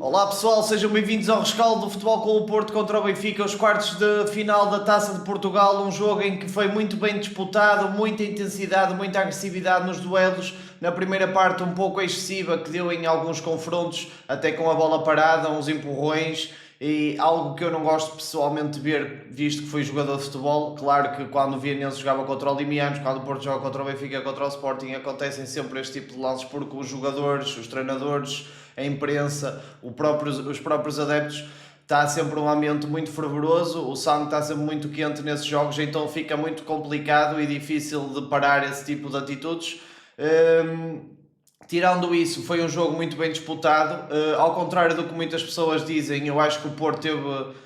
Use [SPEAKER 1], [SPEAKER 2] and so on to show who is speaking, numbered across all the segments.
[SPEAKER 1] Olá pessoal, sejam bem-vindos ao rescaldo do Futebol Clube do Porto contra o Benfica, os quartos de final da Taça de Portugal, um jogo em que foi muito bem disputado, muita intensidade, muita agressividade nos duelos, na primeira parte um pouco excessiva, que deu em alguns confrontos, até com a bola parada, uns empurrões, e algo que eu não gosto pessoalmente de ver, visto que fui jogador de futebol. Claro que quando o Vianense jogava contra o Limianos, quando o Porto joga contra o Benfica, contra o Sporting, acontecem sempre este tipo de lances, porque os jogadores, os treinadores, a imprensa, os próprios adeptos, está sempre um ambiente muito fervoroso, o sangue está sempre muito quente nesses jogos, então fica muito complicado e difícil de parar esse tipo de atitudes. Tirando isso, foi um jogo muito bem disputado. Ao contrário do que muitas pessoas dizem, eu acho que o Porto teve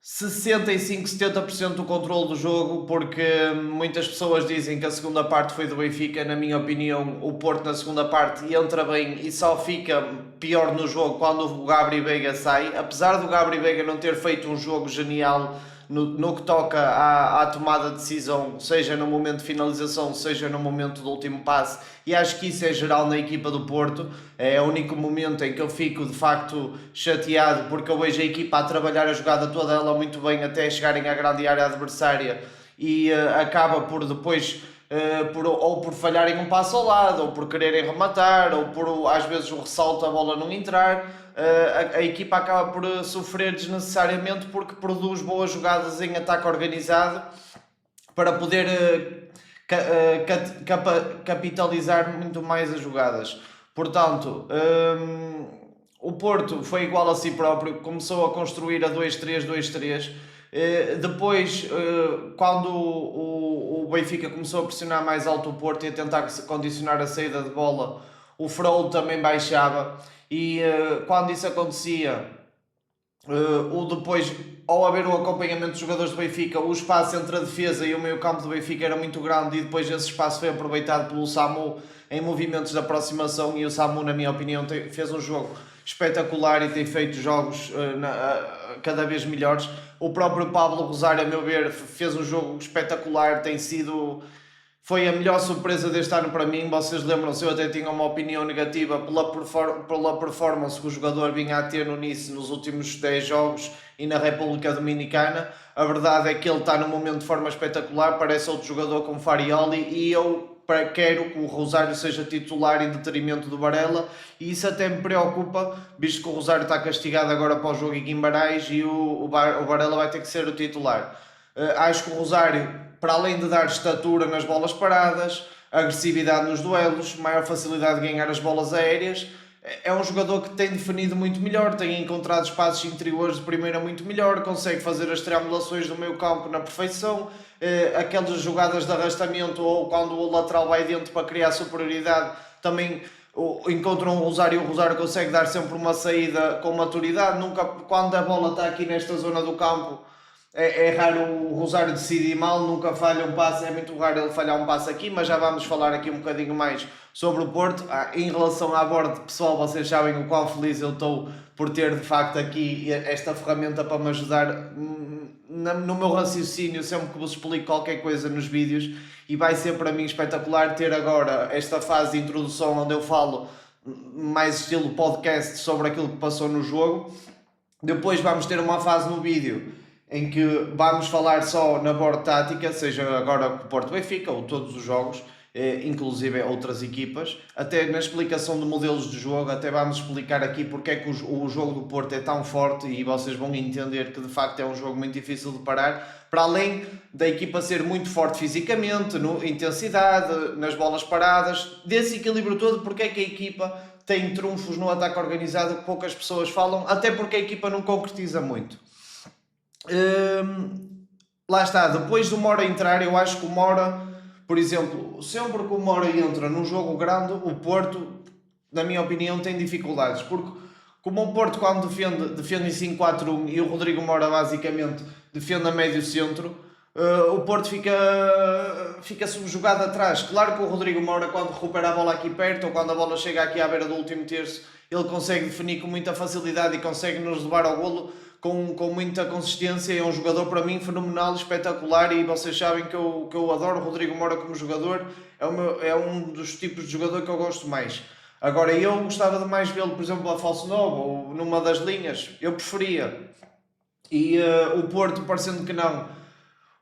[SPEAKER 1] 65-70% do controle do jogo, porque muitas pessoas dizem que a segunda parte foi do Benfica. Na minha opinião, o Porto na segunda parte entra bem e só fica pior no jogo quando o Gabri Veiga sai. Apesar do Gabri Veiga não ter feito um jogo genial no que toca à tomada de decisão, seja no momento de finalização, seja no momento do último passe, e acho que isso é geral na equipa do Porto. É o único momento em que eu fico de facto chateado, porque eu vejo a equipa a trabalhar a jogada toda ela muito bem até chegarem à grande área adversária e acaba por depois ou por falharem um passo ao lado, ou por quererem rematar, ou por às vezes o ressalto a bola não entrar. A equipa acaba por sofrer desnecessariamente, porque produz boas jogadas em ataque organizado para poder capitalizar muito mais as jogadas. Portanto, o Porto foi igual a si próprio, começou a construir a 2-3, 2-3. Depois, quando o Benfica começou a pressionar mais alto o Porto e a tentar condicionar a saída de bola, o Frollo também baixava, e quando isso acontecia, depois, ao haver o acompanhamento dos jogadores do Benfica, o espaço entre a defesa e o meio campo do Benfica era muito grande, e depois esse espaço foi aproveitado pelo Samu em movimentos de aproximação, e o Samu, na minha opinião, fez um jogo espetacular e tem feito jogos cada vez melhores. O próprio Pablo Rosário, a meu ver, fez um jogo espetacular, foi a melhor surpresa deste ano para mim. Vocês lembram-se, eu até tinha uma opinião negativa pela performance que o jogador vinha a ter no Nice nos últimos 10 jogos e na República Dominicana. A verdade é que ele está num momento de forma espetacular, parece outro jogador como Farioli, e eu quero que o Rosário seja titular em detrimento do Varela, e isso até me preocupa, visto que o Rosário está castigado agora para o jogo em Guimarães e o Varela vai ter que ser o titular. Acho que o Rosário, para além de dar estatura nas bolas paradas, agressividade nos duelos, maior facilidade de ganhar as bolas aéreas, é um jogador que tem definido muito melhor, tem encontrado espaços interiores de primeira muito melhor, consegue fazer as triangulações do meio campo na perfeição, aquelas jogadas de arrastamento ou quando o lateral vai dentro para criar superioridade, também encontra um Rosário, e o Rosário consegue dar sempre uma saída com maturidade. Nunca, quando a bola está aqui nesta zona do campo, é raro o Rosário decidir mal, nunca falha um passe, é muito raro ele falhar um passe aqui, mas já vamos falar aqui um bocadinho mais sobre o Porto. Em relação à borda, pessoal, vocês sabem o quão feliz eu estou por ter de facto aqui esta ferramenta para me ajudar no meu raciocínio sempre que vos explico qualquer coisa nos vídeos, e vai ser para mim espetacular ter agora esta fase de introdução onde eu falo mais estilo podcast sobre aquilo que passou no jogo. Depois vamos ter uma fase no vídeo em que vamos falar só na board tática, seja agora com o Porto Benfica ou todos os jogos, inclusive outras equipas, até na explicação de modelos de jogo, até vamos explicar aqui porque é que o jogo do Porto é tão forte, e vocês vão entender que de facto é um jogo muito difícil de parar, para além da equipa ser muito forte fisicamente, intensidade, nas bolas paradas, desse equilíbrio todo. Porque é que a equipa tem trunfos no ataque organizado que poucas pessoas falam, até porque a equipa não concretiza muito. Lá está, depois do Mora entrar, eu acho que o Mora, por exemplo, sempre que o Mora entra num jogo grande, o Porto, na minha opinião, tem dificuldades, porque como o Porto, quando defende em 5-4-1 e o Rodrigo Mora basicamente defende a médio centro, o Porto fica subjugado atrás. Claro que o Rodrigo Mora, quando recupera a bola aqui perto, ou quando a bola chega aqui à beira do último terço, ele consegue definir com muita facilidade e consegue nos levar ao golo com muita consistência. É um jogador para mim fenomenal, espetacular, e vocês sabem que eu adoro o Rodrigo Mora como jogador. É um dos tipos de jogador que eu gosto mais. Agora, eu gostava de mais vê-lo, por exemplo, a falso 9 ou numa das linhas, eu preferia. E o Porto, parecendo que não,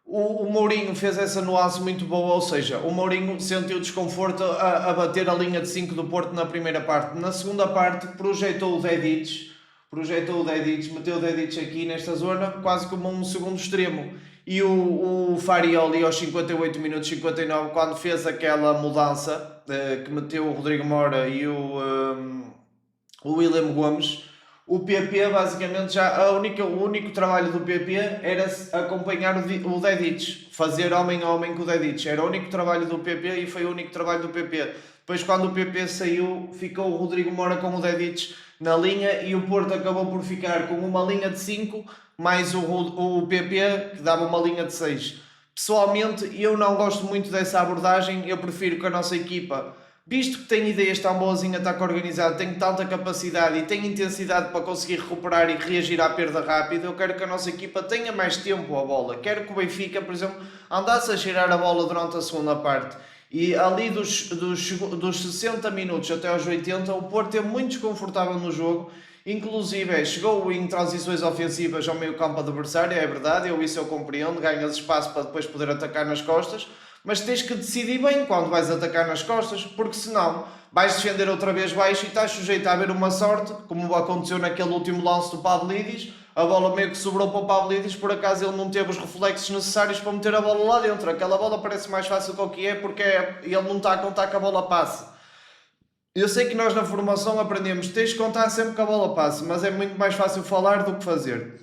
[SPEAKER 1] o Mourinho fez essa nuance muito boa, ou seja, o Mourinho sentiu desconforto a bater a linha de 5 do Porto na primeira parte. Na segunda parte, projetou o Dedic, meteu o Dedic aqui nesta zona, quase como um segundo extremo. E o Farioli, aos 58 minutos, 59, quando fez aquela mudança, que meteu o Rodrigo Mora e o William Gomes, o PP basicamente o único trabalho do PP era acompanhar o Dedic, fazer homem a homem com o Dedic, era o único trabalho do PP e foi o único trabalho do PP. Depois, quando o PP saiu, ficou o Rodrigo Mora com o Dedic na linha e o Porto acabou por ficar com uma linha de 5 mais o PP que dava uma linha de 6. Pessoalmente, eu não gosto muito dessa abordagem, eu prefiro que a nossa equipa, visto que tem ideias tão boas em ataque organizado, tem tanta capacidade e tem intensidade para conseguir recuperar e reagir à perda rápida, eu quero que a nossa equipa tenha mais tempo a bola. Quero que o Benfica, por exemplo, andasse a girar a bola durante a segunda parte. E ali dos 60 minutos até aos 80, o Porto é muito desconfortável no jogo. Inclusive, chegou em transições ofensivas ao meio campo adversário, é verdade, isso eu compreendo, ganhas espaço para depois poder atacar nas costas, mas tens que decidir bem quando vais atacar nas costas, porque senão vais defender outra vez baixo e estás sujeito a haver uma sorte, como aconteceu naquele último lance do Pavlidis, a bola meio que sobrou para o Pavlidis, por acaso ele não teve os reflexos necessários para meter a bola lá dentro. Aquela bola parece mais fácil do que é, porque ele não está a contar que a bola passe. Eu sei que nós na formação aprendemos, tens de contar sempre que a bola passe, mas é muito mais fácil falar do que fazer.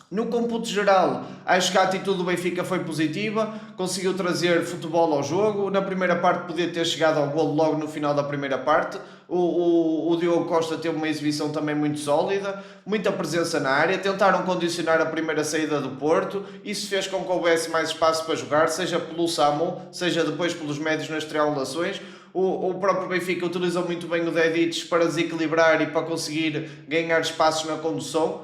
[SPEAKER 1] No cômputo geral, acho que a atitude do Benfica foi positiva, conseguiu trazer futebol ao jogo. Na primeira parte podia ter chegado ao golo logo no final da primeira parte. O Diogo Costa teve uma exibição também muito sólida, muita presença na área, tentaram condicionar a primeira saída do Porto, isso fez com que houvesse mais espaço para jogar, seja pelo Samu, seja depois pelos médios nas triangulações. O próprio Benfica utilizou muito bem o Dedic para desequilibrar e para conseguir ganhar espaços na condução.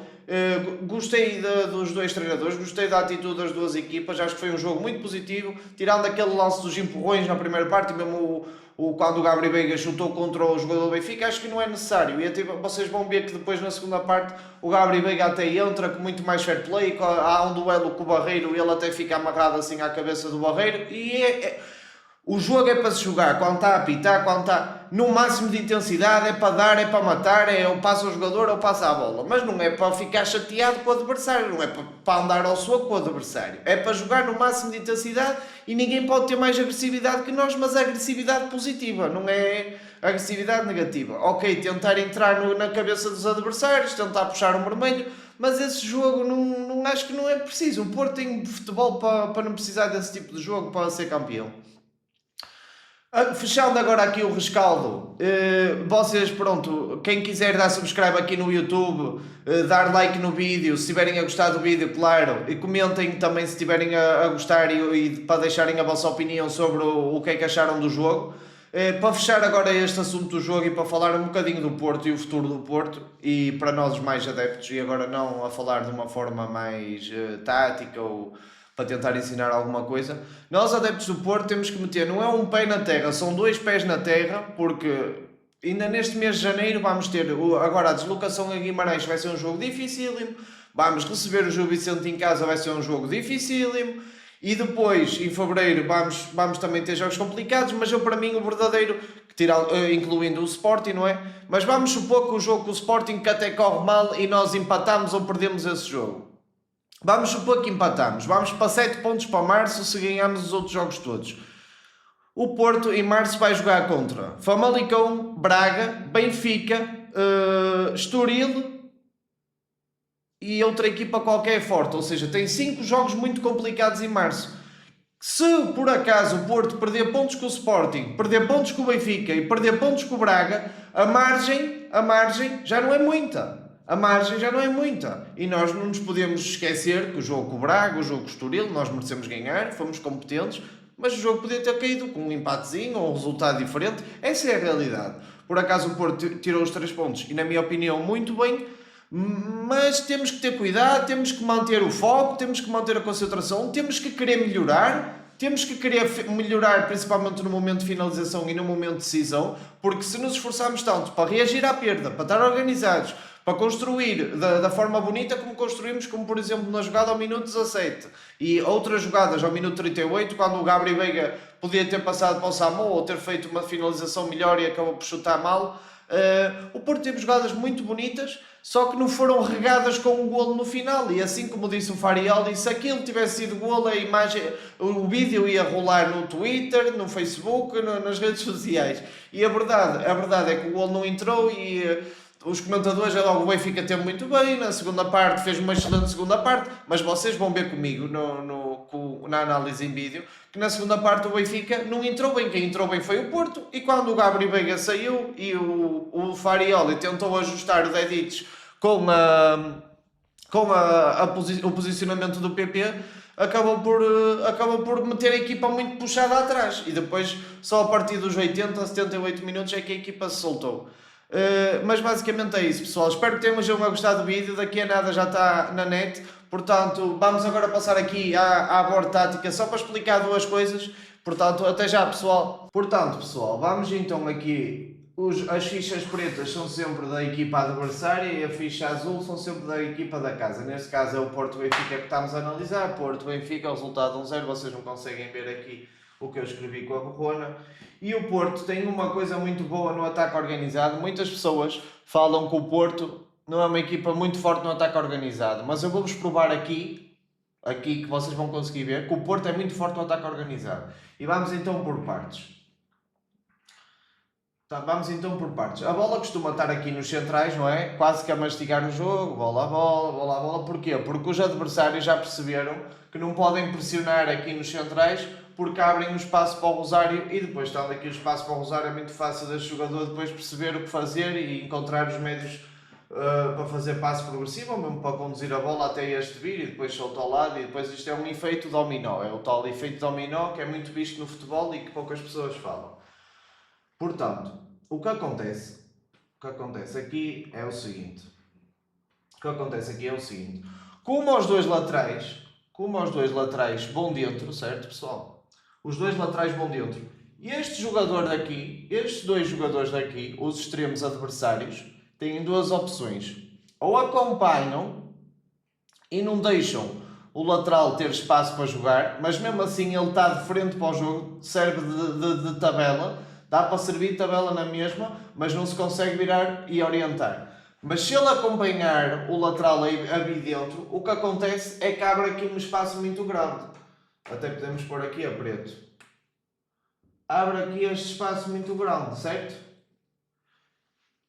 [SPEAKER 1] Gostei dos dois treinadores, gostei da atitude das duas equipas, acho que foi um jogo muito positivo, tirando aquele lance dos empurrões na primeira parte e mesmo quando o Gabriel Veiga chutou contra o jogador do Benfica, acho que não é necessário. E até, vocês vão ver que depois na segunda parte o Gabriel Veiga até entra com muito mais fair play, há um duelo com o Barreiro e ele até fica amarrado assim à cabeça do Barreiro e o jogo é para se jogar, quando está a apitar, quando está no máximo de intensidade, é para dar, é para matar, é ou passa o jogador ou passa a bola. Mas não é para ficar chateado com o adversário, não é para andar ao soco com o adversário. É para jogar no máximo de intensidade e ninguém pode ter mais agressividade que nós, mas agressividade positiva, não é agressividade negativa. Ok, tentar entrar na cabeça dos adversários, tentar puxar o vermelho, mas esse jogo não acho que não é preciso. O Porto tem futebol para não precisar desse tipo de jogo para ser campeão. Fechando agora aqui o rescaldo, vocês, pronto, quem quiser dar subscribe aqui no YouTube, dar like no vídeo, se estiverem a gostar do vídeo, claro, e comentem também se estiverem a gostar e para deixarem a vossa opinião sobre o que é que acharam do jogo. Para fechar agora este assunto do jogo e para falar um bocadinho do Porto e o futuro do Porto, e para nós os mais adeptos, e agora não a falar de uma forma mais tática ou para tentar ensinar alguma coisa. Nós, adeptos do Porto, temos que meter, não é um pé na terra, são dois pés na terra, porque ainda neste mês de janeiro vamos ter, agora a deslocação a Guimarães vai ser um jogo dificílimo, vamos receber o Gil Vicente em casa, vai ser um jogo dificílimo, e depois, em fevereiro, vamos também ter jogos complicados, mas eu, para mim, o verdadeiro, incluindo o Sporting, não é? Mas vamos supor que o jogo com o Sporting que até corre mal e nós empatamos ou perdemos esse jogo. Vamos supor que empatamos, vamos para 7 pontos para março se ganharmos os outros jogos todos. O Porto em março vai jogar contra Famalicão, Braga, Benfica, Estoril e outra equipa qualquer forte. Ou seja, tem 5 jogos muito complicados em março. Se por acaso o Porto perder pontos com o Sporting, perder pontos com o Benfica e perder pontos com o Braga, a margem já não é muita. A margem já não é muita. E nós não nos podemos esquecer que o jogo com o Braga, o jogo com o Estoril, nós merecemos ganhar, fomos competentes, mas o jogo podia ter caído com um empatezinho ou um resultado diferente. Essa é a realidade. Por acaso o Porto tirou os 3 pontos e, na minha opinião, muito bem, mas temos que ter cuidado, temos que manter o foco, temos que manter a concentração, temos que querer melhorar, temos que querer melhorar, principalmente no momento de finalização e no momento de decisão, porque se nos esforçarmos tanto para reagir à perda, para estar organizados, para construir da forma bonita como construímos, como por exemplo na jogada ao minuto 17 e outras jogadas ao minuto 38, quando o Gabriel Veiga podia ter passado para o Samu ou ter feito uma finalização melhor e acabou por chutar mal. O Porto teve jogadas muito bonitas, só que não foram regadas com um golo no final, e assim como disse o Farioli, se aquilo tivesse sido golo, a imagem, o vídeo ia rolar no Twitter, no Facebook, nas redes sociais, e a verdade é que o golo não entrou e os comentadores, logo o Benfica teve muito bem, na segunda parte fez uma excelente segunda parte, mas vocês vão ver comigo na análise em vídeo, que na segunda parte o Benfica não entrou bem, quem entrou bem foi o Porto, e quando o Gabriel Veiga saiu e o Farioli tentou ajustar o Dedić com o posicionamento do PP, acabou por meter a equipa muito puxada atrás, e depois só a partir dos 80, 78 minutos é que a equipa se soltou. Mas basicamente é isso, pessoal. Espero que tenham gostado do vídeo. Daqui a nada já está na net. Portanto, vamos agora passar aqui à board tática só para explicar duas coisas. Portanto, até já, pessoal. Portanto, pessoal, vamos então aqui. As fichas pretas são sempre da equipa adversária e a ficha azul são sempre da equipa da casa. Neste caso é o Porto Benfica que estamos a analisar. Porto Benfica, o resultado 1-0. Vocês não conseguem ver aqui o que eu escrevi com a borrona. E o Porto tem uma coisa muito boa no ataque organizado. Muitas pessoas falam que o Porto não é uma equipa muito forte no ataque organizado, mas eu vou-vos provar aqui que vocês vão conseguir ver que o Porto é muito forte no ataque organizado. E vamos então por partes. Vamos então por partes. A bola costuma estar aqui nos centrais, não é? Quase que a mastigar o jogo, bola a bola, bola a bola. Porquê? Porque os adversários já perceberam que não podem pressionar aqui nos centrais, porque abrem o espaço para o Rosário, e depois estando aqui o espaço para o Rosário é muito fácil deste jogador depois perceber o que fazer e encontrar os médios para fazer passe progressivo, ou mesmo para conduzir a bola até este vir e depois solta ao lado, e depois isto é um efeito dominó, é o tal efeito dominó que é muito visto no futebol e que poucas pessoas falam. Portanto, o que acontece aqui é o seguinte, como os dois laterais vão dentro, certo, pessoal? Os dois laterais vão dentro. E estes dois jogadores daqui, os extremos adversários, têm duas opções. Ou acompanham e não deixam o lateral ter espaço para jogar, mas mesmo assim ele está de frente para o jogo, serve de tabela, dá para servir de tabela na mesma, mas não se consegue virar e orientar. Mas se ele acompanhar o lateral a vir dentro, o que acontece é que abre aqui um espaço muito grande. Até podemos pôr aqui a preto. Abre aqui este espaço muito grande, certo?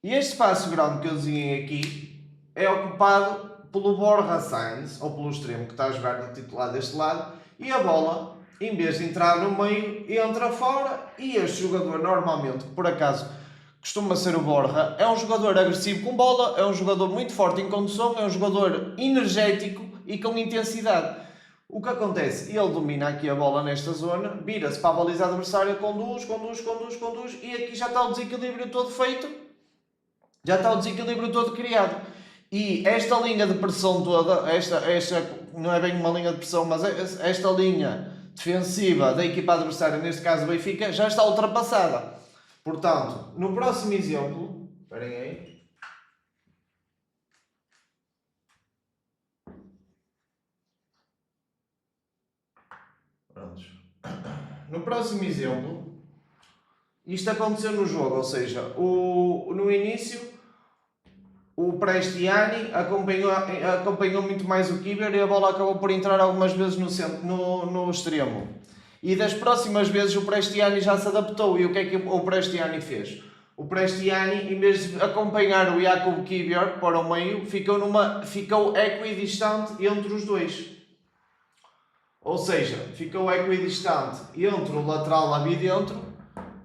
[SPEAKER 1] E este espaço grande que eu desenhei aqui é ocupado pelo Borja Sainz, ou pelo extremo que está a jogar no titular deste lado, e a bola, em vez de entrar no meio, entra fora, e este jogador normalmente, por acaso, costuma ser o Borja, é um jogador agressivo com bola, é um jogador muito forte em condução, é um jogador energético e com intensidade. O que acontece? Ele domina aqui a bola nesta zona, vira-se para a baliza adversária, conduz, e aqui já está o desequilíbrio todo feito, já está o desequilíbrio todo criado. E esta linha de pressão toda, esta não é bem uma linha de pressão, mas esta linha defensiva da equipa adversária, neste caso o Benfica, já está ultrapassada. Portanto, no próximo exemplo, esperem aí. Prontos. No próximo exemplo, isto aconteceu no jogo, ou seja, no início o Prestiani acompanhou muito mais o Kiber e a bola acabou por entrar algumas vezes no extremo. E das próximas vezes o Prestiani já se adaptou. E o que é que o Prestiani fez? O Prestiani, em vez de acompanhar o Jakub Kivior para o meio, ficou equidistante entre os dois. Ou seja, ficou equidistante entre o lateral a vir dentro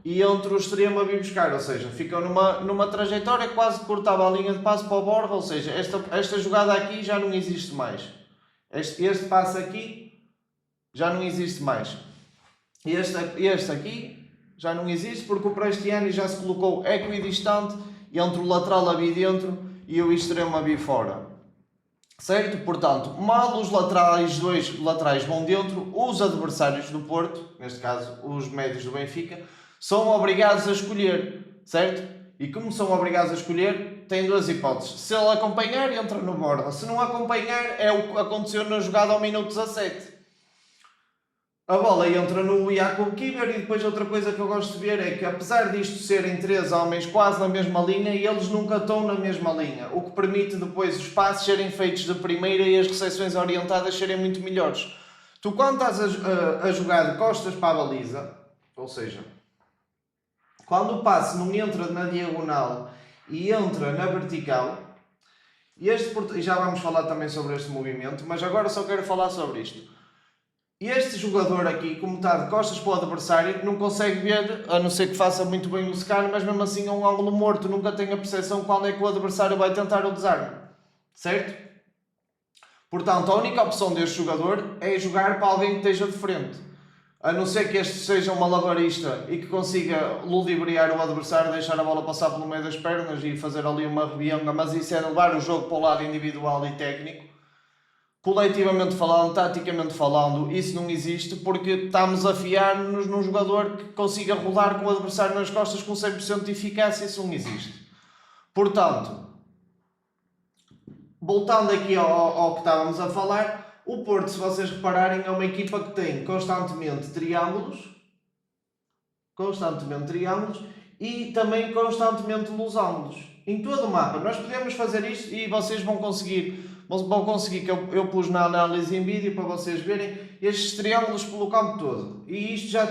[SPEAKER 1] e entre o extremo a vir buscar. Ou seja, ficou numa trajetória que quase cortava a linha de passe para o Borja. Ou seja, esta jogada aqui já não existe mais. Este passe aqui já não existe mais. Este aqui já não existe porque o Prestiani já se colocou equidistante entre o lateral a vir dentro e o extremo a vir fora. certo? Portanto, mal os laterais, dois laterais vão dentro, os adversários do Porto, neste caso os médios do Benfica, são obrigados a escolher, certo? E como são obrigados a escolher, têm duas hipóteses. Se ele acompanhar, entra no borda. Se não acompanhar, é o que aconteceu na jogada ao minuto 17. A bola entra no Jakub Kiber e depois outra coisa que eu gosto de ver é que apesar disto serem três homens quase na mesma linha, eles nunca estão na mesma linha, o que permite depois os passos serem feitos de primeira e as recepções orientadas serem muito melhores. Tu quando estás a jogar de costas para a baliza, ou seja, quando o passe não entra na diagonal e entra na vertical, e já vamos falar também sobre este movimento, mas agora só quero falar sobre isto. Este jogador aqui, como está de costas para o adversário, não consegue ver, a não ser que faça muito bem o scan, mas mesmo assim é um ângulo morto, nunca tem a percepção quando é que o adversário vai tentar o desarme, certo? Portanto, a única opção deste jogador é jogar para alguém que esteja de frente. A não ser que este seja um malabarista e que consiga ludibriar o adversário, deixar a bola passar pelo meio das pernas e fazer ali uma rebianga, mas isso é levar o jogo para o lado individual e técnico. Coletivamente falando, taticamente falando, isso não existe porque estamos a fiar-nos num jogador que consiga rodar com o adversário nas costas com 100% de eficácia, isso não existe. Portanto, voltando aqui ao que estávamos a falar, o Porto, se vocês repararem, é uma equipa que tem constantemente triângulos e também constantemente losangos. Em todo o mapa, nós podemos fazer isto e vocês vão conseguir que eu pus na análise em vídeo para vocês verem estes triângulos pelo campo todo. E isto já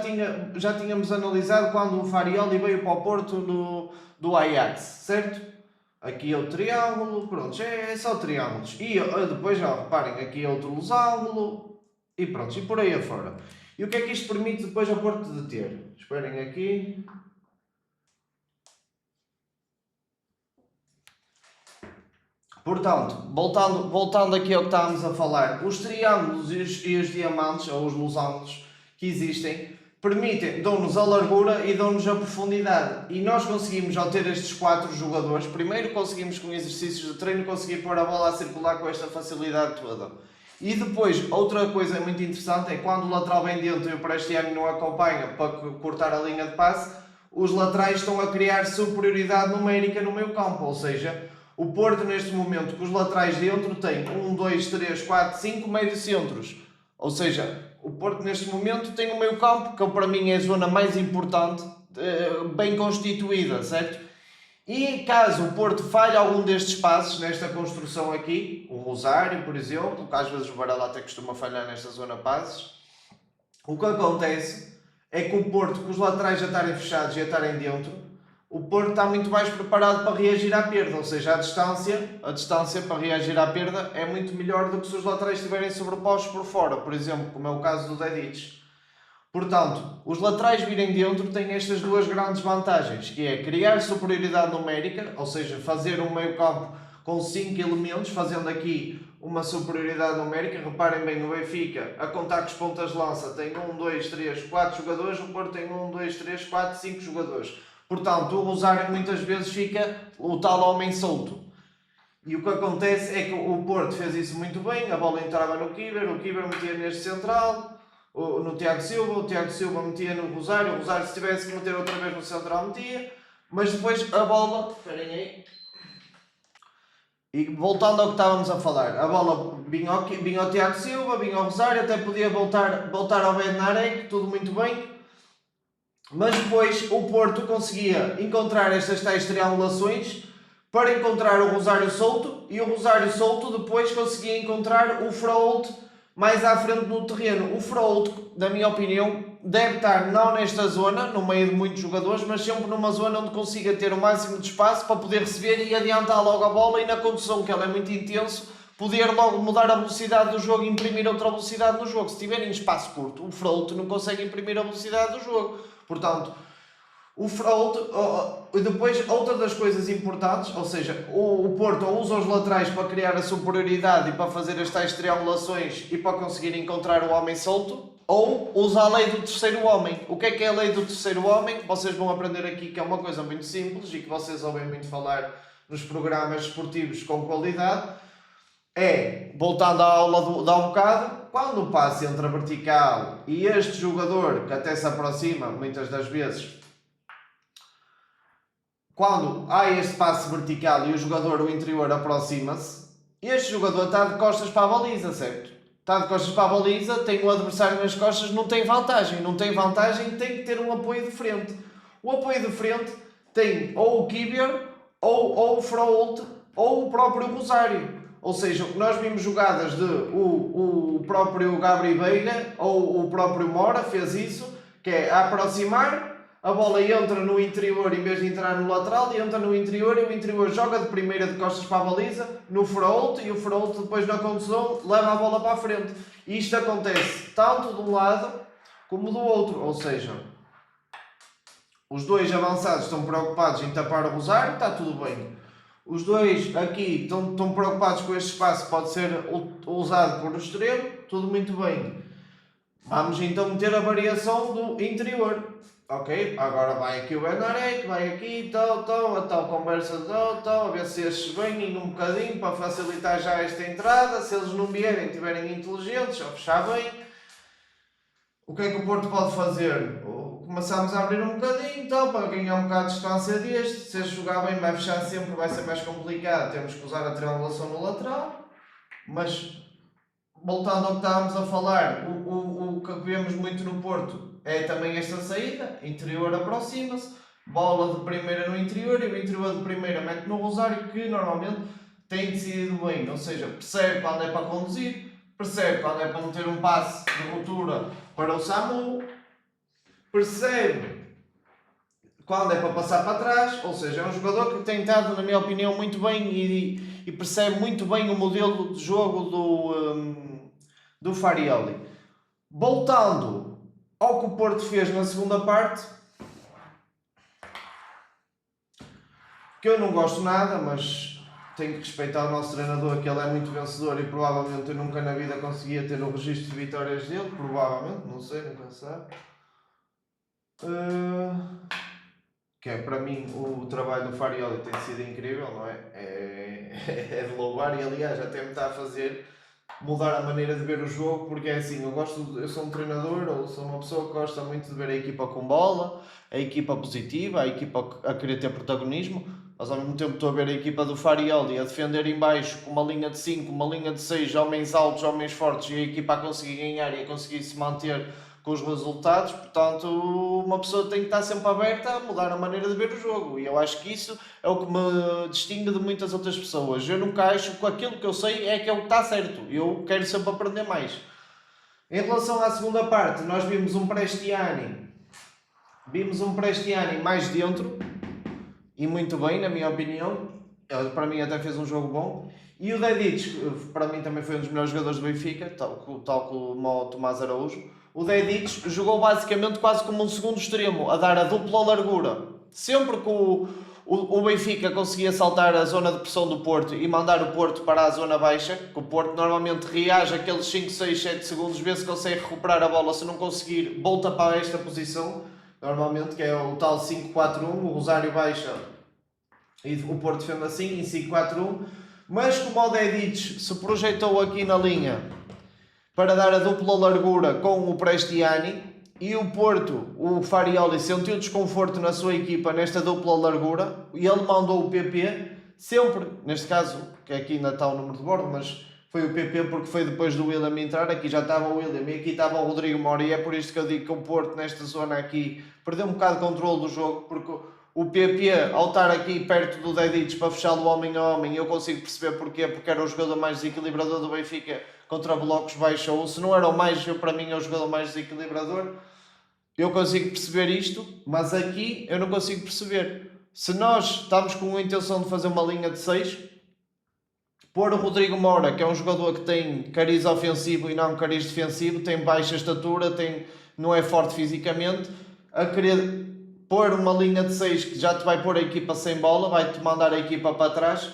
[SPEAKER 1] tínhamos analisado quando o Farioli veio para o Porto do Ajax, certo? Aqui é o triângulo, pronto, é só triângulos. E depois, reparem, aqui é outro losango e pronto, e por aí afora. E o que é que isto permite depois ao Porto de ter? Esperem aqui. Portanto, voltando aqui ao que estávamos a falar, os triângulos e os diamantes, ou os losangos que existem, dão-nos a largura e dão-nos a profundidade. E nós conseguimos, ao ter estes 4 jogadores, primeiro conseguimos com exercícios de treino conseguir pôr a bola a circular com esta facilidade toda. E depois, outra coisa muito interessante é quando o lateral vem dentro e o Prestiano não acompanha para cortar a linha de passe, os laterais estão a criar superioridade numérica no meio campo, ou seja, o Porto neste momento com os laterais dentro tem 1, 2, 3, 4, 5 médios centros, ou seja, o Porto neste momento tem um meio campo que para mim é a zona mais importante, bem constituída, certo? E caso o Porto falhe algum destes passos nesta construção aqui, o Rosário, por exemplo, que às vezes o Varela até costuma falhar nesta zona passes, o que acontece é que o Porto, com os laterais a estarem fechados e a estarem dentro, o Porto está muito mais preparado para reagir à perda, ou seja, a distância para reagir à perda é muito melhor do que se os laterais estiverem sobrepostos por fora, por exemplo, como é o caso do Dedic. Portanto, os laterais virem dentro têm estas duas grandes vantagens, que é criar superioridade numérica, ou seja, fazer um meio campo com 5 elementos, fazendo aqui uma superioridade numérica. Reparem bem, o Benfica, a contar com os pontas de lança, tem 1, 2, 3, 4 jogadores, o Porto tem 1, 2, 3, 4, 5 jogadores. Portanto, o Rosário muitas vezes fica o tal homem solto. E o que acontece é que o Porto fez isso muito bem, a bola entrava no Kiber, o Kiber metia neste central, no Tiago Silva, o Tiago Silva metia no Rosário, o Rosário se tivesse que meter outra vez no central metia, mas depois a bola, esperem aí, e voltando ao que estávamos a falar, a bola vinha ao Tiago Silva, vinha ao Rosário, até podia voltar ao Bednarek, tudo muito bem, mas depois o Porto conseguia encontrar estas tais triangulações para encontrar o Rosário solto, e o Rosário solto depois conseguia encontrar o Fraolt mais à frente no terreno. O Fraolt, na minha opinião, deve estar não nesta zona, no meio de muitos jogadores, mas sempre numa zona onde consiga ter o máximo de espaço para poder receber e adiantar logo a bola, e na condução, que ela é muito intenso, poder logo mudar a velocidade do jogo e imprimir outra velocidade no jogo. Se tiverem espaço curto, o Fraolt não consegue imprimir a velocidade do jogo. Portanto, o Fraolt, depois outra das coisas importantes, ou seja, o Porto usa os laterais para criar a superioridade e para fazer as tais triangulações e para conseguir encontrar o homem solto, ou usa a lei do terceiro homem. O que é a lei do terceiro homem? Vocês vão aprender aqui que é uma coisa muito simples e que vocês ouvem muito falar nos programas esportivos com qualidade. voltando à aula de há um bocado, quando o passe entra vertical e este jogador, que até se aproxima muitas das vezes, quando há este passe vertical e o jogador, o interior, aproxima-se, este jogador está de costas para a baliza, certo? Está de costas para a baliza, tem o adversário nas costas, não tem vantagem. Não tem vantagem, tem que ter um apoio de frente. O apoio de frente tem ou o Kivior, ou o Froholt, ou o próprio Rosário. Ou seja, nós vimos jogadas de o próprio Gabri Veiga, ou o próprio Mora fez isso, que é aproximar, a bola entra no interior em vez de entrar no lateral, e entra no interior e o interior joga de primeira de costas para a baliza, no Froholt, e o Froholt depois na condução leva a bola para a frente. E isto acontece tanto de um lado como do outro, ou seja, os dois avançados estão preocupados em tapar o Rosário, está tudo bem. Os dois aqui estão preocupados com este espaço, pode ser usado por o extremo, tudo muito bem. Vamos então meter a variação do interior. Ok, agora vai aqui o Benarek, vai aqui, a tal conversa, a ver se estes vêm um bocadinho para facilitar já esta entrada. Se eles não vierem, estiverem inteligentes, a fechar bem. O que é que o Porto pode fazer? Começamos a abrir um bocadinho, para ganhar um bocado de distância deste. Se este jogar bem, vai fechar sempre, vai ser mais complicado. Temos que usar a triangulação no lateral. Mas, voltando ao que estávamos a falar, o que vemos muito no Porto é também esta saída. Interior aproxima-se, bola de primeira no interior e o interior de primeira mete no Rosário, que normalmente tem decidido bem. Ou seja, percebe quando é para conduzir, percebe quando é para meter um passe de ruptura para o Samu, percebe quando é para passar para trás. Ou seja, é um jogador que tem estado, na minha opinião, muito bem e percebe muito bem o modelo de jogo do Farioli. Voltando ao que o Porto fez na segunda parte, que eu não gosto nada, mas tenho que respeitar o nosso treinador, que ele é muito vencedor e provavelmente eu nunca na vida conseguia ter o registro de vitórias dele, provavelmente, não sei, nunca sabe. Que é, para mim, o trabalho do Farioli tem sido incrível, não é? É de louvar e, aliás, até me está a fazer mudar a maneira de ver o jogo, porque é assim, eu sou um treinador, ou sou uma pessoa que gosta muito de ver a equipa com bola, a equipa positiva, a equipa a querer ter protagonismo, mas ao mesmo tempo estou a ver a equipa do Farioli a defender em baixo com uma linha de 5, uma linha de 6, homens altos, homens fortes, e a equipa a conseguir ganhar e a conseguir se manter com os resultados. Portanto, uma pessoa tem que estar sempre aberta a mudar a maneira de ver o jogo, e eu acho que isso é o que me distingue de muitas outras pessoas. Eu nunca acho que aquilo que eu sei é que é o que está certo, eu quero sempre aprender mais. Em relação à segunda parte, nós vimos um Prestiani mais dentro, e muito bem, na minha opinião. Ele, para mim, até fez um jogo bom. E o Dedic, para mim, também foi um dos melhores jogadores do Benfica, tal como o Tomás Araújo. O Dedic jogou basicamente quase como um segundo extremo, a dar a dupla largura. Sempre que o Benfica conseguia saltar a zona de pressão do Porto e mandar o Porto para a zona baixa, que o Porto normalmente reage aqueles 5, 6, 7 segundos, vê se consegue recuperar a bola. Se não conseguir, volta para esta posição, normalmente, que é o tal 5-4-1, o Rosário baixa e o Porto defende assim, em 5-4-1. Mas como o Dedic se projetou aqui na linha para dar a dupla largura com o Prestiani, e o Porto, o Farioli, sentiu desconforto na sua equipa nesta dupla largura, e ele mandou o PP, sempre, neste caso, que aqui ainda está o número de bordo, mas foi o PP porque foi depois do William entrar. Aqui já estava o William e aqui estava o Rodrigo Mora, e é por isto que eu digo que o Porto, nesta zona aqui, perdeu um bocado de controle do jogo, porque o PP, ao estar aqui perto do Dedic para fechá-lo homem a homem, eu consigo perceber porquê, porque era o jogador mais desequilibrador do Benfica contra blocos baixos, ou se não era o mais, para mim é o jogador mais desequilibrador. Eu consigo perceber isto, mas aqui eu não consigo perceber. Se nós estamos com a intenção de fazer uma linha de 6, pôr o Rodrigo Mora, que é um jogador que tem cariz ofensivo e não cariz defensivo, tem baixa estatura, não é forte fisicamente, a querer pôr uma linha de 6 que já te vai pôr a equipa sem bola, vai-te mandar a equipa para trás,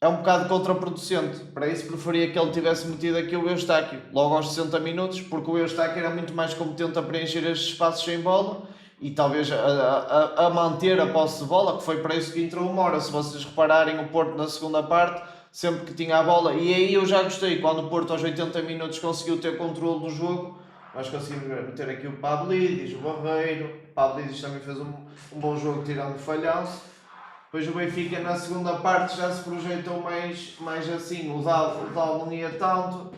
[SPEAKER 1] é um bocado contraproducente. Para isso preferia que ele tivesse metido aqui o Eustáquio logo aos 60 minutos, porque o Eustáquio era muito mais competente a preencher estes espaços sem bola e talvez a manter a posse de bola, que foi para isso que entrou o Mora. Se vocês repararem, o Porto na segunda parte sempre que tinha a bola, e aí eu já gostei, quando o Porto aos 80 minutos conseguiu ter controle do jogo. Nós conseguimos meter aqui o Pavlidis, o Barreiro. O Pavlidis também fez um bom jogo tirando o falhanço. Depois o Benfica na segunda parte já se projetou mais assim, o Dal não ia tanto,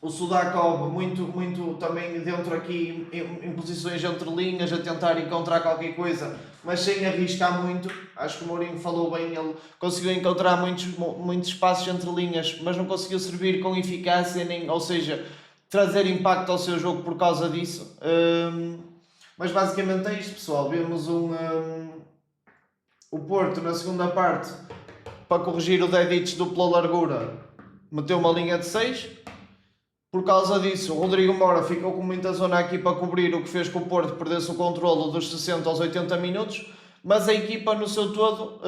[SPEAKER 1] o Sudakov muito também dentro aqui em posições entre linhas, a tentar encontrar qualquer coisa, mas sem arriscar muito. Acho que o Mourinho falou bem, ele conseguiu encontrar muitos espaços entre linhas, mas não conseguiu servir com eficácia, ou seja, trazer impacto ao seu jogo por causa disso. Mas basicamente é isto, pessoal. Vemos o Porto na segunda parte, para corrigir o Dedic dupla largura, meteu uma linha de 6. Por causa disso, o Rodrigo Moura ficou com muita zona aqui para cobrir, o que fez com que o Porto perdesse o controlo dos 60 aos 80 minutos. Mas a equipa no seu todo,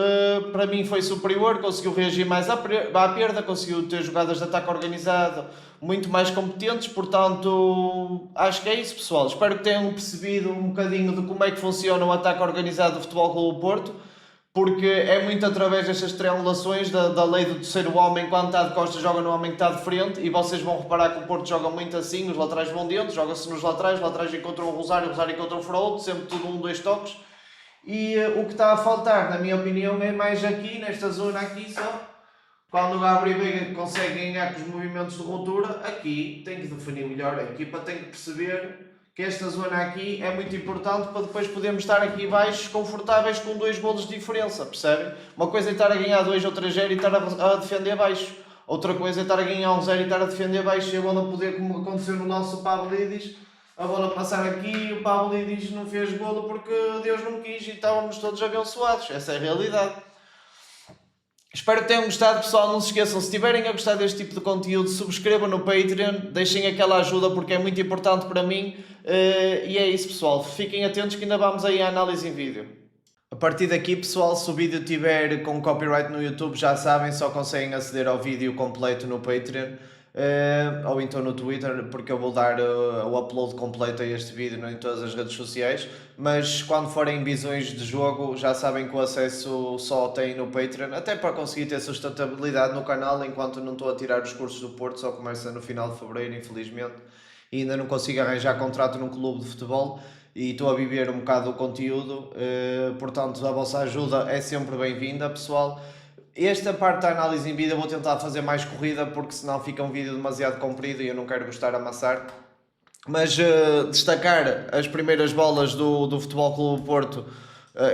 [SPEAKER 1] para mim, foi superior, conseguiu reagir mais à perda, conseguiu ter jogadas de ataque organizado muito mais competentes. Portanto, acho que é isso, pessoal. Espero que tenham percebido um bocadinho de como é que funciona o ataque organizado do Futebol Clube do Porto, porque é muito através destas triangulações da lei do terceiro homem. Quando está de costas joga no homem que está de frente, e vocês vão reparar que o Porto joga muito assim, os laterais vão dentro, joga-se nos laterais encontram o Rosário encontra o Fraude, sempre tudo 1-2 toques. E o que está a faltar, na minha opinião, é mais aqui, nesta zona aqui só. Quando o Gabriel Veiga consegue ganhar com os movimentos de ruptura, aqui tem que definir melhor, a equipa tem que perceber que esta zona aqui é muito importante para depois podermos estar aqui baixos, confortáveis, com 2 golos de diferença, percebem? Uma coisa é estar a ganhar 2 ou 3-0 e estar a defender baixo. Outra coisa é estar a ganhar 1-0 e estar a defender baixo, e a bola poder, como aconteceu no lance do Pavlidis, a bola passar aqui, o Pavlidis não fez golo porque Deus não quis e estávamos todos abençoados. Essa é a realidade. Espero que tenham gostado, pessoal. Não se esqueçam, se estiverem a gostar deste tipo de conteúdo, subscrevam no Patreon, deixem aquela ajuda porque é muito importante para mim. E é isso, pessoal. Fiquem atentos que ainda vamos aí à análise em vídeo. A partir daqui, pessoal, se o vídeo estiver com copyright no YouTube, já sabem, só conseguem aceder ao vídeo completo no Patreon. Ou então no Twitter, porque eu vou dar o upload completo a este vídeo em todas as redes sociais. Mas quando forem visões de jogo, já sabem que o acesso só tem no Patreon, até para conseguir ter sustentabilidade no canal, enquanto não estou a tirar os cursos do Porto, só começa no final de fevereiro, infelizmente, e ainda não consigo arranjar contrato num clube de futebol e estou a viver um bocado o conteúdo. Portanto, a vossa ajuda é sempre bem-vinda, pessoal. Esta parte da análise em vídeo eu vou tentar fazer mais corrida, porque senão fica um vídeo demasiado comprido e eu não quero gostar a amassar. Mas destacar as primeiras bolas do Futebol Clube do Porto,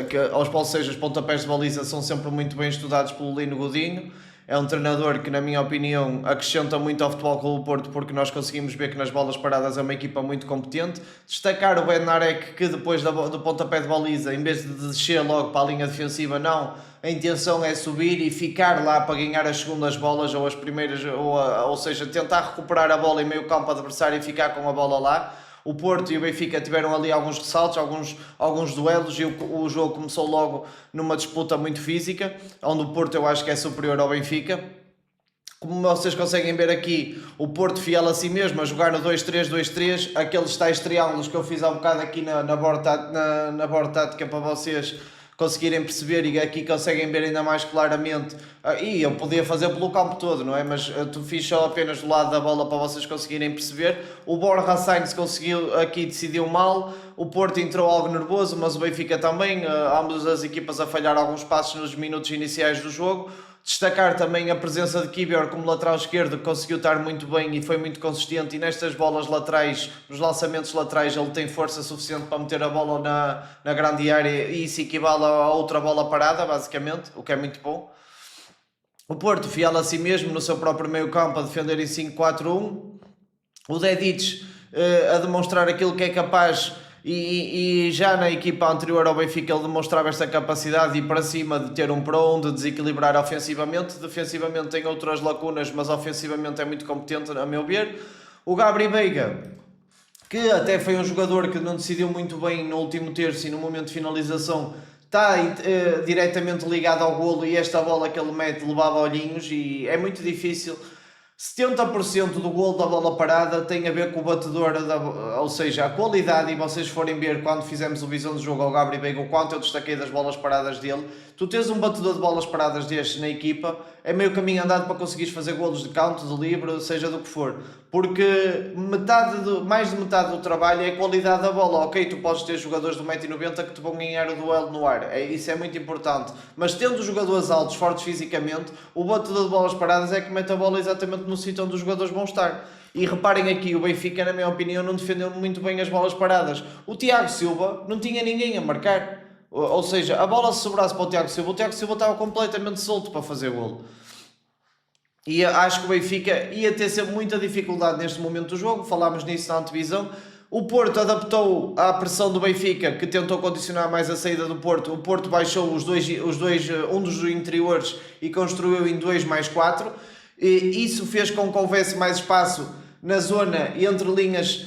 [SPEAKER 1] que aos os pontapés de baliza são sempre muito bem estudados pelo Lino Godinho. É um treinador que, na minha opinião, acrescenta muito ao Futebol Clube do Porto, porque nós conseguimos ver que nas bolas paradas é uma equipa muito competente. Destacar o Bednarek, que depois do pontapé de baliza, em vez de descer logo para a linha defensiva, não. A intenção é subir e ficar lá para ganhar as segundas bolas ou as primeiras, ou seja, tentar recuperar a bola em meio campo adversário e ficar com a bola lá. O Porto e o Benfica tiveram ali alguns ressaltos, alguns duelos, e o jogo começou logo numa disputa muito física, onde o Porto eu acho que é superior ao Benfica. Como vocês conseguem ver aqui, o Porto fiel a si mesmo, a jogar no 2-3-2-3, aqueles tais triângulos que eu fiz há um bocado aqui na board tática para vocês conseguirem perceber, e aqui conseguem ver ainda mais claramente. E eu podia fazer pelo campo todo, não é? Mas tu fiz só apenas do lado da bola para vocês conseguirem perceber. O Borja Sainz conseguiu aqui, decidiu mal. O Porto entrou algo nervoso, mas o Benfica também. Ambas as equipas a falhar alguns passos nos minutos iniciais do jogo. Destacar também a presença de Kiwior como lateral esquerdo, que conseguiu estar muito bem e foi muito consistente, e nestas bolas laterais, nos lançamentos laterais, ele tem força suficiente para meter a bola na grande área, e isso equivale a outra bola parada, basicamente, o que é muito bom. O Porto fiel a si mesmo no seu próprio meio campo, a defender em 5-4-1. O Dedic a demonstrar aquilo que é capaz. E já na equipa anterior ao Benfica ele demonstrava esta capacidade de ir para cima, de ter um para um, de desequilibrar ofensivamente. Defensivamente tem outras lacunas, mas ofensivamente é muito competente, a meu ver. O Gabriel Veiga, que até foi um jogador que não decidiu muito bem no último terço e no momento de finalização, está diretamente ligado ao golo, e esta bola que ele mete levava olhinhos, e é muito difícil. 70% do golo da bola parada tem a ver com o batedor, ou seja, a qualidade, e vocês forem ver quando fizemos o visão de jogo ao Gabriel Veiga, o quanto eu destaquei das bolas paradas dele, Tu tens um batedor de bolas paradas destes na equipa, é meio caminho andado para conseguires fazer golos de canto, de livre, seja do que for. Porque mais de metade do trabalho é a qualidade da bola. Ok, tu podes ter jogadores de 1,90m que te vão ganhar o duelo no ar, isso é muito importante. Mas tendo jogadores altos, fortes fisicamente, o batedor de bolas paradas é que mete a bola exatamente no sítio onde os jogadores vão estar. E reparem aqui, o Benfica, na minha opinião, não defendeu muito bem as bolas paradas. O Tiago Silva não tinha ninguém a marcar. Ou seja, a bola se sobrasse para o Tiago Silva estava completamente solto para fazer golo. E acho que o Benfica ia ter sempre muita dificuldade neste momento do jogo, falámos nisso na antevisão. O Porto adaptou à pressão do Benfica, que tentou condicionar mais a saída do Porto. O Porto baixou um dos interiores e construiu em 2+4. E isso fez com que houvesse mais espaço na zona entre linhas,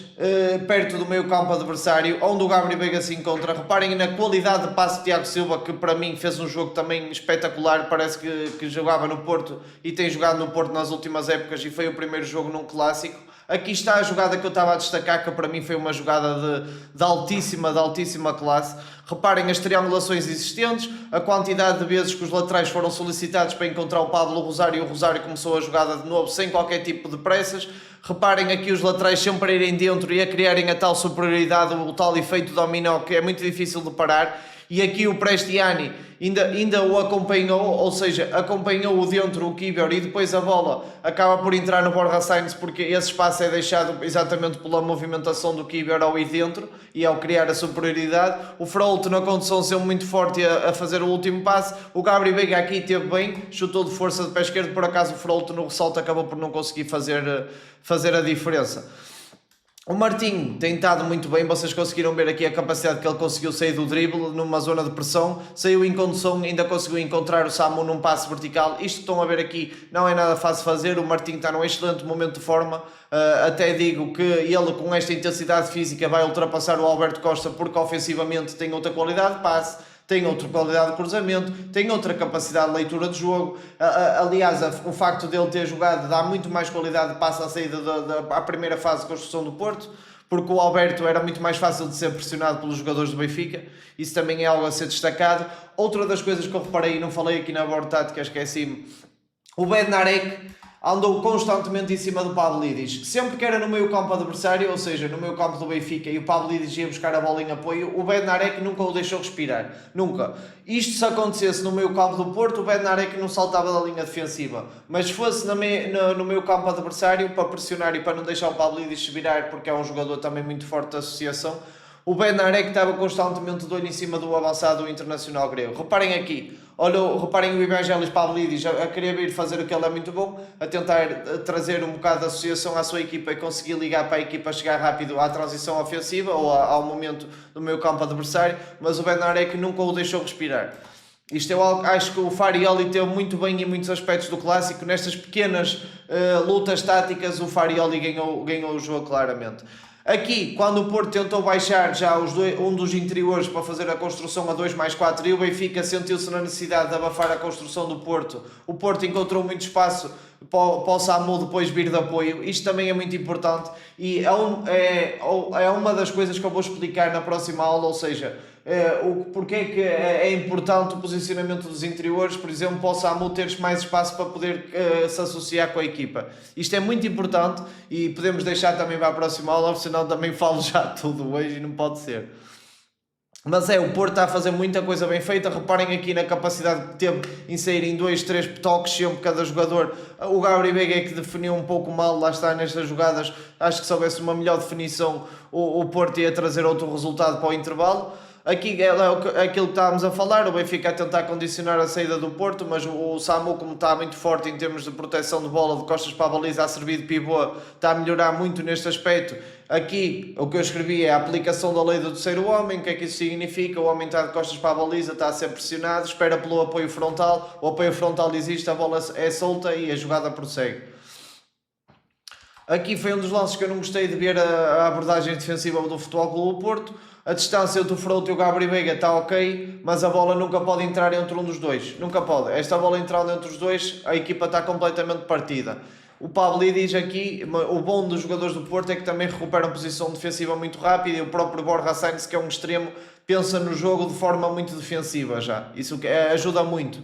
[SPEAKER 1] perto do meio campo adversário, onde o Gabriel Veiga se encontra. Reparem na qualidade de passe de Tiago Silva, que para mim fez um jogo também espetacular. Parece que jogava no Porto e tem jogado no Porto nas últimas épocas, e foi o primeiro jogo num clássico. Aqui está a jogada que eu estava a destacar, que para mim foi uma jogada de altíssima classe. Reparem as triangulações existentes, a quantidade de vezes que os laterais foram solicitados para encontrar o Pablo Rosário, e o Rosário começou a jogada de novo sem qualquer tipo de pressas. Reparem aqui os laterais sempre a irem dentro e a criarem a tal superioridade, o tal efeito dominó, que é muito difícil de parar. E aqui o Prestiani ainda o acompanhou, ou seja, acompanhou-o dentro, o Kiwior, e depois a bola acaba por entrar no Borja Sainz, porque esse espaço é deixado exatamente pela movimentação do Kiwior ao ir dentro e ao criar a superioridade. O Frolto na condução sendo muito forte a fazer o último passe. O Gabriel Veiga aqui teve bem, chutou de força de pé esquerdo, por acaso o Frolto no ressalto acabou por não conseguir fazer a diferença. O Martim tem estado muito bem, vocês conseguiram ver aqui a capacidade que ele conseguiu sair do drible numa zona de pressão, saiu em condução, ainda conseguiu encontrar o Samu num passe vertical. Isto que estão a ver aqui não é nada fácil de fazer. O Martim está num excelente momento de forma, até digo que ele com esta intensidade física vai ultrapassar o Alberto Costa, porque ofensivamente tem outra qualidade de passe, tem outra qualidade de cruzamento, tem outra capacidade de leitura de jogo. Aliás, o facto dele ter jogado dá muito mais qualidade de passe à saída à primeira fase de construção do Porto, porque o Alberto era muito mais fácil de ser pressionado pelos jogadores do Benfica. Isso também é algo a ser destacado. Outra das coisas que eu reparei e não falei aqui na borda tática, esqueci-me, o Bednarek andou constantemente em cima do Pavlidis. Sempre que era no meio campo adversário, ou seja, no meio campo do Benfica, e o Pavlidis ia buscar a bola em apoio, o Bednarek nunca o deixou respirar. Nunca. Isto se acontecesse no meio campo do Porto, o Bednarek não saltava da linha defensiva. Mas se fosse no meio campo adversário, para pressionar e para não deixar o Pavlidis se virar, porque é um jogador também muito forte de associação, o Bednarek estava constantemente de olho em cima do avançado do Internacional grego. Reparem aqui, reparem o Evangelis Pavlidis a querer vir fazer o que ele é muito bom, a tentar trazer um bocado de associação à sua equipa e conseguir ligar para a equipa chegar rápido à transição ofensiva ou ao momento do meio campo adversário, mas o Bednarek nunca o deixou respirar. Isto eu acho que o Farioli teve muito bem em muitos aspectos do clássico. Nestas pequenas lutas táticas, o Farioli ganhou o jogo claramente. Aqui, quando o Porto tentou baixar já um dos interiores para fazer a construção a 2+4 e o Benfica sentiu-se na necessidade de abafar a construção do Porto, o Porto encontrou muito espaço para o Samu depois vir de apoio. Isto também é muito importante e é uma das coisas que eu vou explicar na próxima aula, ou seja, porque é que é importante o posicionamento dos interiores, por exemplo, para o Samu teres mais espaço para poder se associar com a equipa. Isto é muito importante e podemos deixar também para a próxima aula, senão também falo já tudo hoje e não pode ser. Mas o Porto está a fazer muita coisa bem feita. Reparem aqui na capacidade que teve em sair em 2-3 toques sempre cada jogador. O Gabriel Veiga é que definiu um pouco mal, lá está, nestas jogadas. Acho que se houvesse uma melhor definição, o Porto ia trazer outro resultado para o intervalo. Aqui é aquilo que estávamos a falar, o Benfica a tentar condicionar a saída do Porto, mas o Samu, como está muito forte em termos de proteção de bola, de costas para a baliza, a servir de pivô, está a melhorar muito neste aspecto. Aqui o que eu escrevi é a aplicação da lei do terceiro homem. O que é que isso significa? O homem está de costas para a baliza, está a ser pressionado, espera pelo apoio frontal, o apoio frontal existe, a bola é solta e a jogada prossegue. Aqui foi um dos lances que eu não gostei de ver a abordagem defensiva do Futebol Clube do Porto. A distância entre o Frollo e o Gabriel Veiga está ok, mas a bola nunca pode entrar entre um dos dois. Nunca pode. Esta bola entrando entre os dois, a equipa está completamente partida. O Pablo diz aqui, o bom dos jogadores do Porto é que também recuperam posição defensiva muito rápida, e o próprio Borja Sainz, que é um extremo, pensa no jogo de forma muito defensiva já. Isso ajuda muito.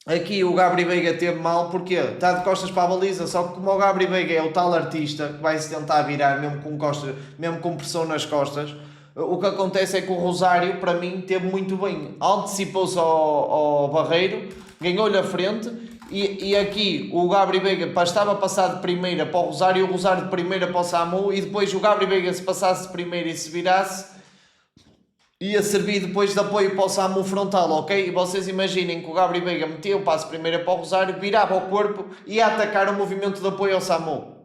[SPEAKER 1] Aqui o Gabri Veiga teve mal, porque está de costas para a baliza, só que como o Gabri Veiga é o tal artista que vai se tentar virar mesmo com costas, mesmo com pressão nas costas, o que acontece é que o Rosário, para mim, teve muito bem. Antecipou-se ao Barreiro, ganhou-lhe a frente, e aqui o Gabri Veiga estava a passar de primeira para o Rosário, e o Rosário de primeira para o Samu, e depois o Gabri Veiga, se passasse de primeira e se virasse, ia servir depois de apoio para o Samu frontal, ok? E vocês imaginem que o Gabri Veiga metia o passo primeiro para o Rosário, virava o corpo e ia atacar o movimento de apoio ao Samu.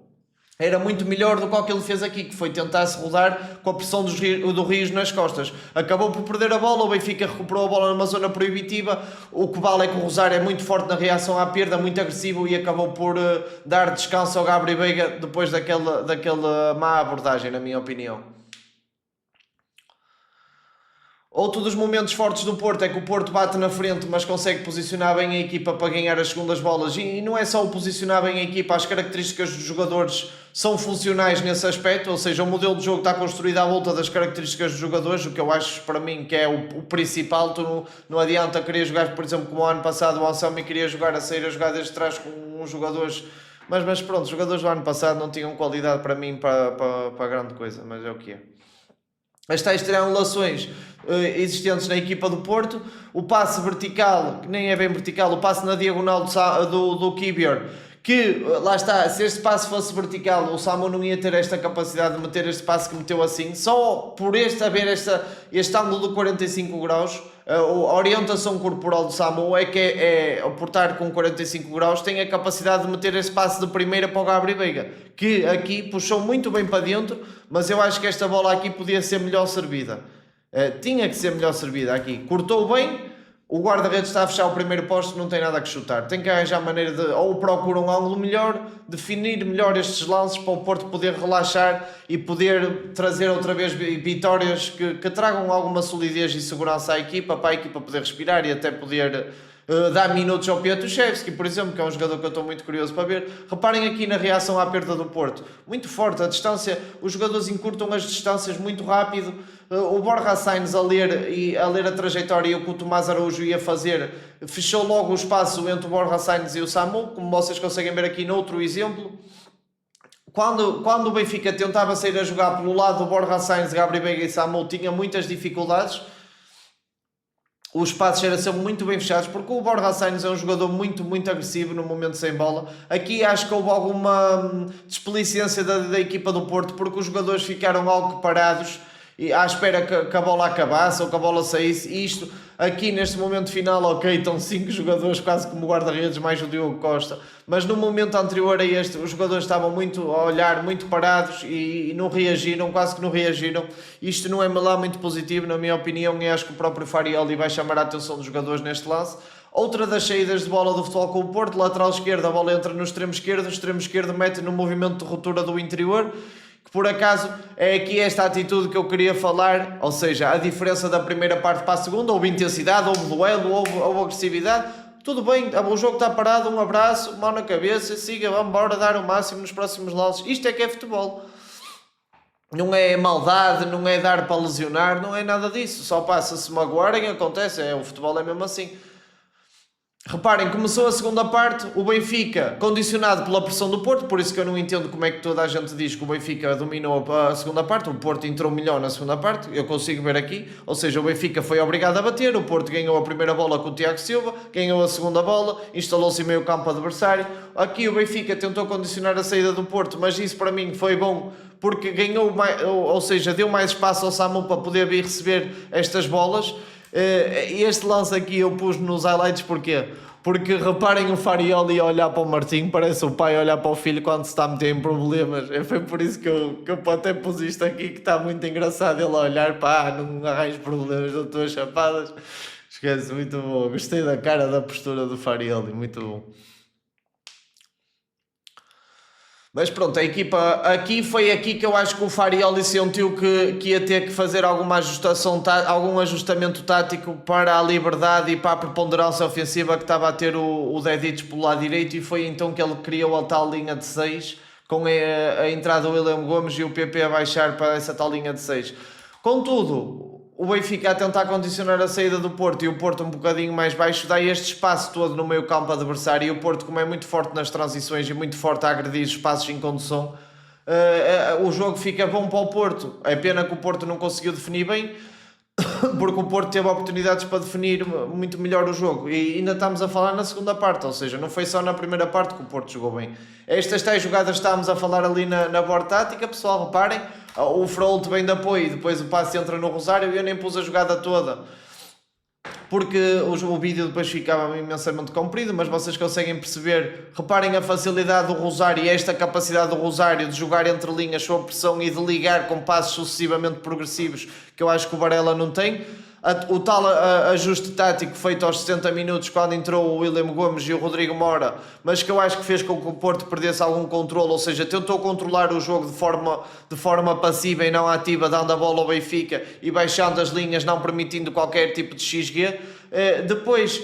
[SPEAKER 1] Era muito melhor do que o que ele fez aqui, que foi tentar-se rodar com a pressão do Rios nas costas. Acabou por perder a bola, o Benfica recuperou a bola numa zona proibitiva. O que vale é que o Rosário é muito forte na reação à perda, muito agressivo, e acabou por dar descanso ao Gabri Veiga depois daquela má abordagem, na minha opinião. Outro dos momentos fortes do Porto é que o Porto bate na frente, mas consegue posicionar bem a equipa para ganhar as segundas bolas. E não é só o posicionar bem a equipa, as características dos jogadores são funcionais nesse aspecto, ou seja, o modelo de jogo está construído à volta das características dos jogadores, o que eu acho para mim que é o principal. Tu não adianta querer jogar, por exemplo, como o ano passado o Anselmi queria jogar a sair a jogar desde trás com uns jogadores, mas pronto, os jogadores do ano passado não tinham qualidade para mim para grande coisa, mas é o que é. As tais triangulações existentes na equipa do Porto, o passe vertical, que nem é bem vertical, o passe na diagonal do Kiwior, que lá está, se este passe fosse vertical, o Samu não ia ter esta capacidade de meter este passe que meteu assim, só por haver este ângulo de 45 graus. A orientação corporal do Samu é que por estar com 45 graus, tem a capacidade de meter esse passe de primeira para o Gabri Veiga, que aqui puxou muito bem para dentro, mas eu acho que esta bola aqui podia ser melhor servida. Tinha que ser melhor servida aqui. Cortou bem, o guarda-redes está a fechar o primeiro posto, não tem nada que chutar. Tem que arranjar maneira de, ou procura um ângulo melhor, definir melhor estes lances para o Porto poder relaxar e poder trazer outra vez vitórias que tragam alguma solidez e segurança à equipa, para a equipa poder respirar e até poder dar minutos ao Piatuszewski, por exemplo, que é um jogador que eu estou muito curioso para ver. Reparem aqui na reação à perda do Porto, muito forte a distância, os jogadores encurtam as distâncias muito rápido. O Borja Sainz a ler a trajetória e o que o Tomás Araújo ia fazer, fechou logo o espaço entre o Borja Sainz e o Samu, como vocês conseguem ver aqui noutro exemplo. Quando o Benfica tentava sair a jogar pelo lado do Borja Sainz, Gabri Veiga e Samu, tinha muitas dificuldades. Os espaços eram sempre muito bem fechados, porque o Borja Sainz é um jogador muito, muito agressivo no momento sem bola. Aqui acho que houve alguma desplicência da equipa do Porto, porque os jogadores ficaram algo parados e à espera que a bola acabasse ou que a bola saísse. E isto, aqui neste momento final, ok, estão 5 jogadores quase como guarda-redes, mais o Diogo Costa, mas no momento anterior a este, os jogadores estavam muito a olhar, muito parados e não reagiram, quase que não reagiram. Isto não é lá muito positivo, na minha opinião, e acho que o próprio Farioli vai chamar a atenção dos jogadores neste lance. Outra das saídas de bola do Futebol Clube do Porto, lateral esquerdo, a bola entra no extremo esquerdo mete no movimento de ruptura do interior, que por acaso é aqui esta atitude que eu queria falar, ou seja, a diferença da primeira parte para a segunda. Houve intensidade, houve duelo, houve agressividade, tudo bem, o jogo está parado, um abraço, mão na cabeça, siga, vamos embora dar o máximo nos próximos lances. Isto é que é futebol, não é maldade, não é dar para lesionar, não é nada disso, só passa se magoarem, acontece, o futebol é mesmo assim. Reparem, começou a segunda parte, o Benfica condicionado pela pressão do Porto, por isso que eu não entendo como é que toda a gente diz que o Benfica dominou a segunda parte, o Porto entrou melhor na segunda parte, eu consigo ver aqui, ou seja, o Benfica foi obrigado a bater, o Porto ganhou a primeira bola com o Tiago Silva, ganhou a segunda bola, instalou-se em meio campo adversário. Aqui o Benfica tentou condicionar a saída do Porto, mas isso para mim foi bom, porque ganhou mais, ou seja, deu mais espaço ao Samu para poder vir receber estas bolas. Este lance aqui eu pus nos highlights porquê? Porque reparem o Farioli a olhar para o Martinho, parece o pai a olhar para o filho quando se está a meter em problemas. Foi por isso que eu até pus isto aqui, que está muito engraçado ele a olhar, pá, não arranjo problemas, dou tuas chapadas. Esquece, muito bom, gostei da cara, da postura do Farioli, muito bom. Mas pronto, a equipa aqui foi aqui que eu acho que o Farioli sentiu que ia ter que fazer alguma ajustação, algum ajustamento tático para a liberdade e para a preponderância ofensiva que estava a ter o Dedić pelo lado direito, e foi então que ele criou a tal linha de 6 com a entrada do William Gomes e o PP a baixar para essa tal linha de 6. Contudo, o Benfica a tentar condicionar a saída do Porto e o Porto um bocadinho mais baixo dá este espaço todo no meio campo adversário, e o Porto, como é muito forte nas transições e muito forte a agredir os espaços em condução, o jogo fica bom para o Porto. É pena que o Porto não conseguiu definir bem, porque o Porto teve oportunidades para definir muito melhor o jogo, e ainda estamos a falar na segunda parte, ou seja, não foi só na primeira parte que o Porto jogou bem. Estas tais jogadas estávamos a falar ali na board tática, pessoal, reparem, o Frolt vem de apoio, depois o passe entra no Rosário e eu nem pus a jogada toda, porque o vídeo depois ficava imensamente comprido, mas vocês conseguem perceber. Reparem a facilidade do Rosário e esta capacidade do Rosário de jogar entre linhas sob pressão e de ligar com passos sucessivamente progressivos, que eu acho que o Varela não tem. O tal ajuste tático feito aos 60 minutos, quando entrou o William Gomes e o Rodrigo Mora, mas que eu acho que fez com que o Porto perdesse algum controle, ou seja, tentou controlar o jogo de forma passiva e não ativa, dando a bola ao Benfica e baixando as linhas, não permitindo qualquer tipo de XG. Depois,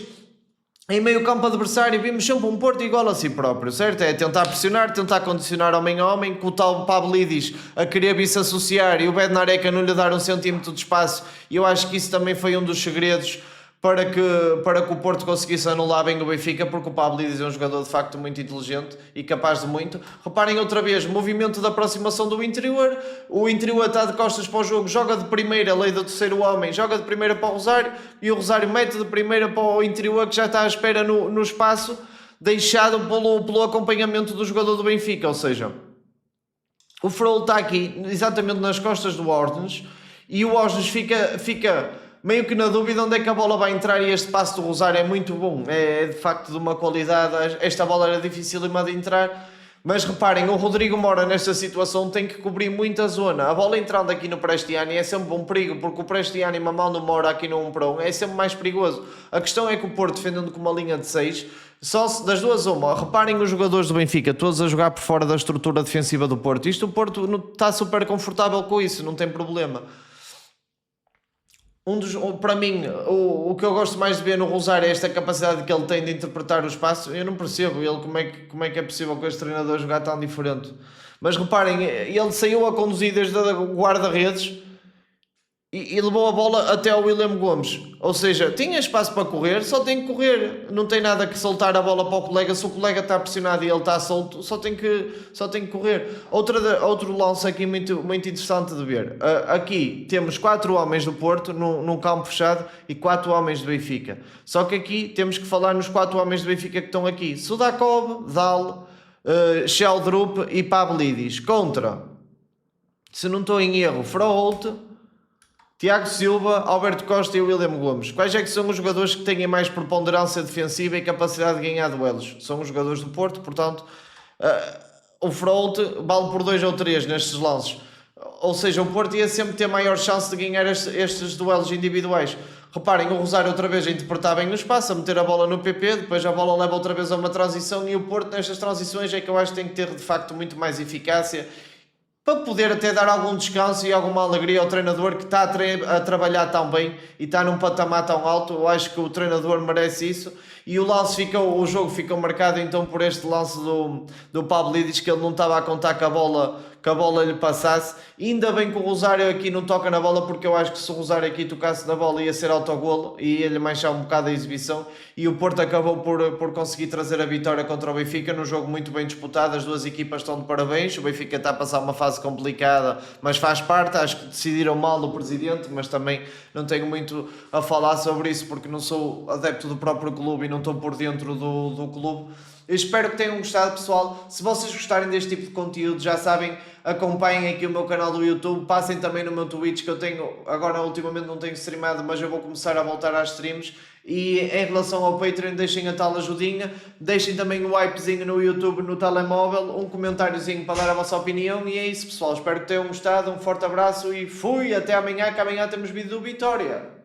[SPEAKER 1] em meio campo adversário, vimos sempre um Porto igual a si próprio, certo? É tentar pressionar, tentar condicionar homem a homem, com o tal Pavlidis a querer se associar e o Bednarek não lhe dar um centímetro de espaço, e eu acho que isso também foi um dos segredos para que o Porto conseguisse anular bem o Benfica, porque o Pavlidis é um jogador de facto muito inteligente e capaz de muito. Reparem outra vez, movimento de aproximação do interior, o interior está de costas para o jogo, joga de primeira, lei do terceiro homem, joga de primeira para o Rosário, e o Rosário mete de primeira para o interior, que já está à espera no espaço, deixado pelo acompanhamento do jogador do Benfica, ou seja, o Frol está aqui exatamente nas costas do Ordens, e o Ordens fica meio que na dúvida onde é que a bola vai entrar, e este passo do Rosário é muito bom, é de facto de uma qualidade. Esta bola era dificílima de entrar, mas reparem, o Rodrigo Mora nesta situação tem que cobrir muita zona. A bola entrando aqui no Prestiani é sempre um perigo, porque o Prestiani mamando Mora aqui no 1 para 1 é sempre mais perigoso. A questão é que o Porto, defendendo com uma linha de 6, só das duas uma, reparem os jogadores do Benfica todos a jogar por fora da estrutura defensiva do Porto. Isto o Porto está super confortável com isso, não tem problema. Para mim, o que eu gosto mais de ver no Rosário é esta capacidade que ele tem de interpretar o espaço. Eu não percebo ele como é que é possível com este treinador jogar tão diferente. Mas reparem, ele saiu a conduzir desde o guarda-redes e levou a bola até ao William Gomes, ou seja, tinha espaço para correr, só tem que correr, não tem nada que soltar a bola para o colega. Se o colega está pressionado e ele está solto, só tem que correr. Outro lance aqui muito, muito interessante de ver, aqui temos 4 homens do Porto num campo fechado e 4 homens do Benfica, só que aqui temos que falar nos 4 homens do Benfica que estão aqui: Sudakov, Dal, Sheldrup e Pavlidis, contra, se não estou em erro, Froholt, Tiago Silva, Alberto Costa e William Gomes. Quais é que são os jogadores que têm mais preponderância defensiva e capacidade de ganhar duelos? São os jogadores do Porto, portanto, o Frolt vale por 2 ou 3 nestes lances. Ou seja, o Porto ia sempre ter maior chance de ganhar estes duelos individuais. Reparem, o Rosário outra vez a interpretar bem no espaço, a meter a bola no PP, depois a bola leva outra vez a uma transição, e o Porto nestas transições é que eu acho que tem que ter de facto muito mais eficácia, para poder até dar algum descanso e alguma alegria ao treinador que está a trabalhar tão bem e está num patamar tão alto. Eu acho que o treinador merece isso, e o jogo ficou marcado então por este lance do Pavlidis, que ele não estava a contar que a bola lhe passasse. E ainda bem que o Rosário aqui não toca na bola, porque eu acho que se o Rosário aqui tocasse na bola ia ser autogolo e ia-lhe manchar um bocado a exibição, e o Porto acabou por conseguir trazer a vitória contra o Benfica num jogo muito bem disputado. As duas equipas estão de parabéns, o Benfica está a passar uma fase complicada, mas faz parte. Acho que decidiram mal o presidente, mas também não tenho muito a falar sobre isso, porque não sou adepto do próprio clube e não estou por dentro do clube. Eu espero que tenham gostado, pessoal. Se vocês gostarem deste tipo de conteúdo, já sabem, acompanhem aqui o meu canal do YouTube, passem também no meu Twitch, que eu tenho, agora ultimamente não tenho streamado, mas eu vou começar a voltar às streams. E em relação ao Patreon, deixem a tal ajudinha, deixem também o hypezinho no YouTube, no telemóvel, um comentáriozinho para dar a vossa opinião, e é isso, pessoal. Espero que tenham gostado, um forte abraço e fui, até amanhã, que amanhã temos vídeo do Vitória.